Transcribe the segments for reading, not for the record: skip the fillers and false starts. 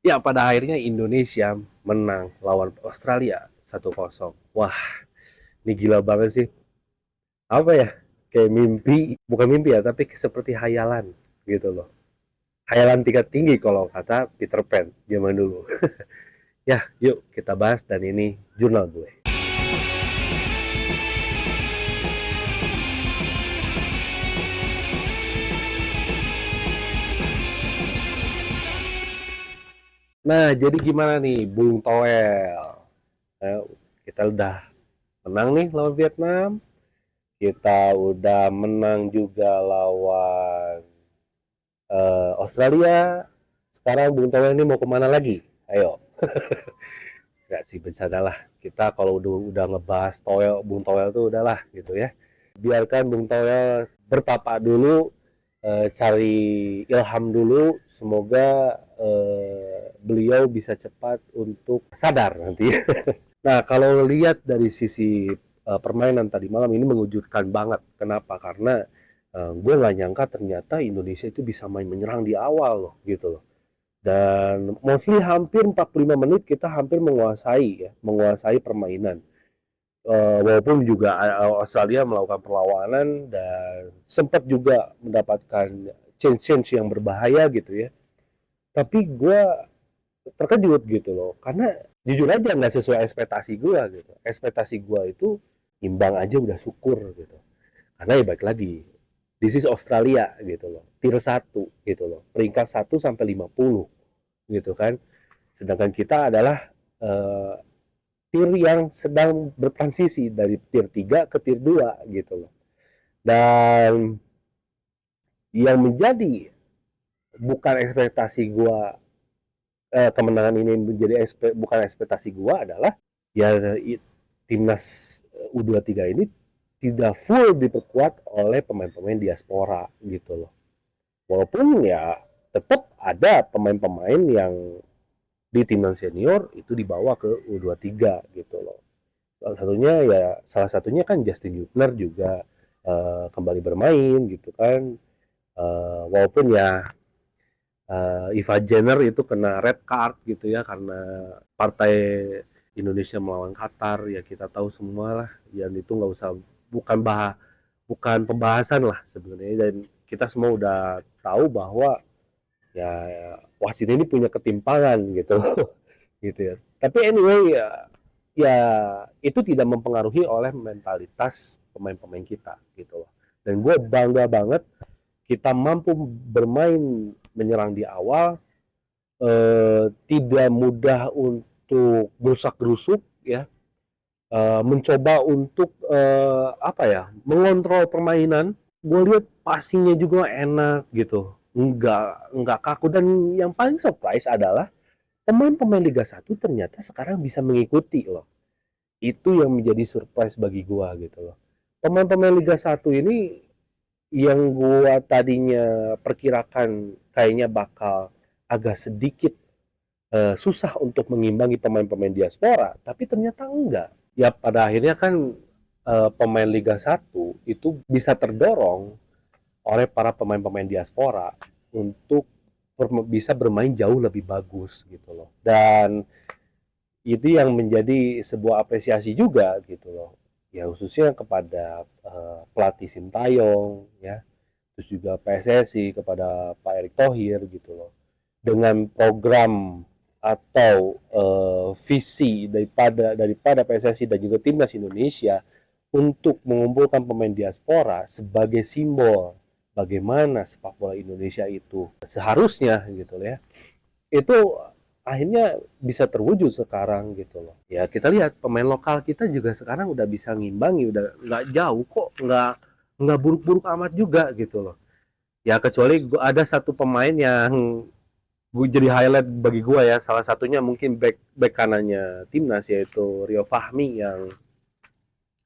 Ya, pada akhirnya Indonesia menang lawan Australia 1-0. Wah, ini gila banget sih. Apa ya? Kayak mimpi, bukan mimpi ya, tapi seperti hayalan gitu loh. Hayalan tingkat tinggi kalau kata Peter Pan zaman dulu. Ya, yuk kita bahas dan ini jurnal gue. Nah, jadi gimana nih Bung Toel? Eh, kita udah menang nih lawan Vietnam. Kita udah menang juga lawan Australia. Sekarang Bung Toel ini mau kemana lagi? Ayo. Nggak sih, bercanda lah. Kita kalau udah ngebahas Toel, Bung Toel tuh udahlah gitu ya. Biarkan Bung Toel bertapa dulu, cari ilham dulu. Semoga beliau bisa cepat untuk sadar nanti. Nah, kalau lihat dari sisi permainan tadi malam ini mengejutkan banget. Kenapa? Karena gue nggak nyangka ternyata Indonesia itu bisa main menyerang di awal loh, gitu loh. Dan mostly hampir 45 menit kita hampir menguasai permainan. Walaupun juga Australia melakukan perlawanan dan sempat juga mendapatkan change-change yang berbahaya gitu ya. Tapi gue terkejut gitu loh, karena jujur aja nggak sesuai ekspektasi gue gitu. Ekspektasi gue itu imbang aja udah syukur gitu. Karena ya baik lagi, this is Australia gitu loh, tier 1 gitu loh, peringkat 1 sampai 50 gitu kan. Sedangkan kita adalah eh, tier yang sedang bertransisi dari tier 3 ke tier 2 gitu loh. Dan yang menjadi bukan ekspektasi gua, kemenangan ini menjadi bukan ekspektasi gua adalah ya timnas U23 ini tidak full diperkuat oleh pemain-pemain diaspora gitu loh. Walaupun ya tetap ada pemain-pemain yang di timnas senior itu dibawa ke U23 gitu loh. Salah satunya kan Justin Hubner juga kembali bermain gitu kan. Walaupun ya Eva Jenner itu kena red card gitu ya karena partai Indonesia melawan Qatar, ya kita tahu semua lah, yang itu nggak usah, bukan bukan pembahasan lah sebenarnya, dan kita semua udah tahu bahwa ya wasit ini punya ketimpangan gitu gitu ya. Tapi anyway ya, ya itu tidak mempengaruhi oleh mentalitas pemain-pemain kita gitu loh. Dan gue bangga banget kita mampu bermain menyerang di awal, tidak mudah untuk gerusak-gerusuk ya, mencoba untuk apa ya, mengontrol permainan. Gue lihat passingnya juga enak gitu, nggak kaku, dan yang paling surprise adalah pemain-pemain Liga 1 ternyata sekarang bisa mengikuti loh. Itu yang menjadi surprise bagi gue gitu loh. Pemain-pemain Liga 1 ini yang gua tadinya perkirakan kayaknya bakal agak sedikit susah untuk mengimbangi pemain-pemain diaspora, tapi ternyata enggak. Ya pada akhirnya kan pemain Liga 1 itu bisa terdorong oleh para pemain-pemain diaspora untuk bisa bermain jauh lebih bagus gitu loh. Dan itu yang menjadi sebuah apresiasi juga gitu loh. Ya khususnya kepada pelatih Sintayong ya, terus juga PSSI kepada Pak Erick Thohir gitu loh, dengan program atau visi daripada PSSI dan juga timnas Indonesia untuk mengumpulkan pemain diaspora sebagai simbol bagaimana sepak bola Indonesia itu seharusnya gitu ya, itu akhirnya bisa terwujud sekarang gitu loh. Ya kita lihat pemain lokal kita juga sekarang udah bisa ngimbangi, udah nggak jauh kok, nggak buruk-buruk amat juga gitu loh. Ya kecuali ada satu pemain yang gue jadi highlight bagi gue ya, salah satunya mungkin back back kanannya timnas, yaitu Rio Fahmi, yang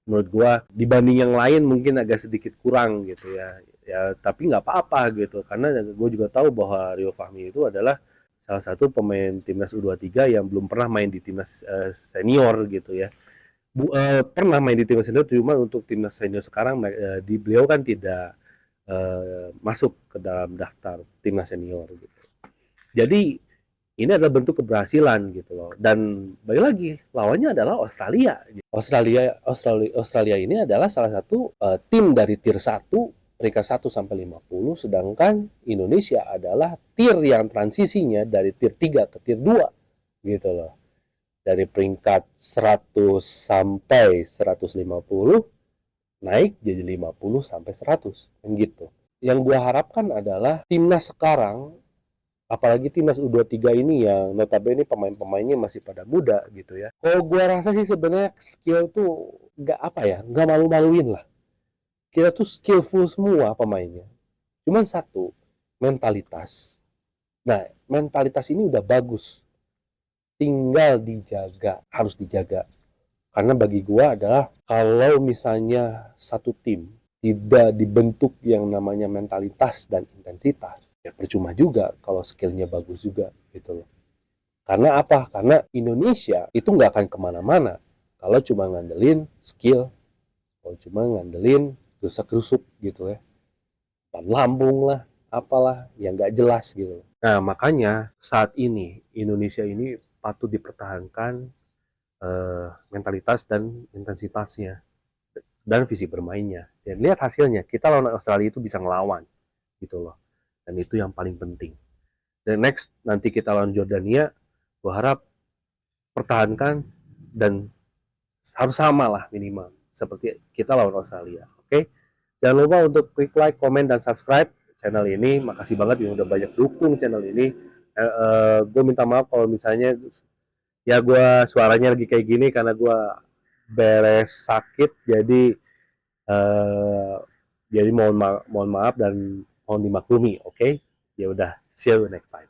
menurut gue dibanding yang lain mungkin agak sedikit kurang gitu ya. Ya tapi nggak apa-apa gitu, karena gue juga tahu bahwa Rio Fahmi itu adalah salah satu pemain timnas U23 yang belum pernah main di timnas senior gitu ya. Pernah main di timnas senior, cuma untuk timnas senior sekarang di beliau kan tidak masuk ke dalam daftar timnas senior gitu. Jadi ini adalah bentuk keberhasilan gitu loh. Dan balik lagi, lawannya adalah Australia. Australia ini adalah salah satu tim dari tier 1 peringkat 1 sampai 50, sedangkan Indonesia adalah tier yang transisinya dari tier 3 ke tier 2 gitu loh. Dari peringkat 100 sampai 150 naik jadi 50 sampai 100 kan gitu. Yang gua harapkan adalah timnas sekarang, apalagi timnas U23 ini yang notabene pemain-pemainnya masih pada muda gitu ya. Kalau gua rasa sih sebenarnya skill tuh nggak apa ya, nggak malu-maluin lah. Kita tuh skillful semua pemainnya. Cuman satu, mentalitas. Nah, mentalitas ini udah bagus. Tinggal dijaga, harus dijaga. Karena bagi gua adalah kalau misalnya satu tim tidak dibentuk yang namanya mentalitas dan intensitas, ya percuma juga kalau skillnya bagus juga gitu loh. Karena apa? Karena Indonesia itu nggak akan kemana-mana kalau cuma ngandelin skill, kalau cuma ngandelin rusak-rusuk gitu ya. Dan lambung lah, apalah yang nggak jelas gitu. Nah makanya saat ini Indonesia ini patut dipertahankan mentalitas dan intensitasnya dan visi bermainnya. Dan lihat hasilnya, kita lawan Australia itu bisa ngelawan gitu loh. Dan itu yang paling penting. Dan next nanti kita lawan Jordania, gue harap pertahankan dan harus sama lah minimal seperti kita lawan Australia. Oke, jangan lupa untuk klik like, komen dan subscribe channel ini. Makasih banget yang udah banyak dukung channel ini. Gue minta maaf kalau misalnya ya gue suaranya lagi kayak gini karena gue beres sakit, eh, jadi mohon maaf dan mohon dimaklumi. Oke, ya udah, see you next time.